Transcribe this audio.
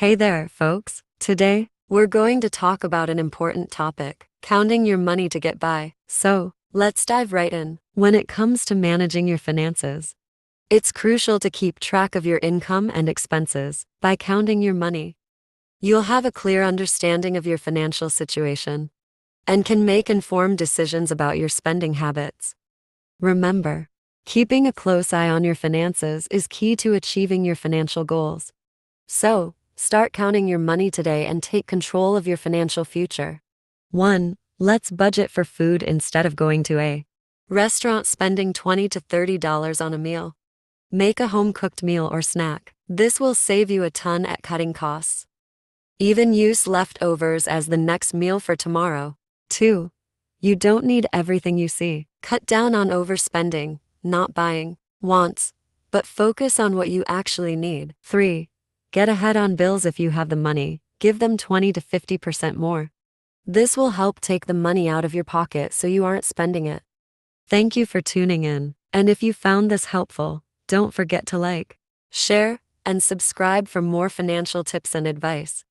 Hey there, folks. Today, we're going to talk about an important topic, counting your money to get by. So, let's dive right in. When it comes to managing your finances, it's crucial to keep track of your income and expenses. By counting your money, you'll have a clear understanding of your financial situation and can make informed decisions about your spending habits. Remember, keeping a close eye on your finances is key to achieving your financial goals. So, start counting your money today and take control of your financial future. 1. Let's budget for food instead of going to a restaurant spending $20 to $30 on a meal. Make a home-cooked meal or snack. This will save you a ton at cutting costs. Even use leftovers as the next meal for tomorrow. 2. You don't need everything you see. Cut down on overspending, not buying wants, but focus on what you actually need. 3. Get ahead on bills if you have the money. Give them 20 to 50% more. This will help take the money out of your pocket so you aren't spending it. Thank you for tuning in. And if you found this helpful, don't forget to like, share, and subscribe for more financial tips and advice.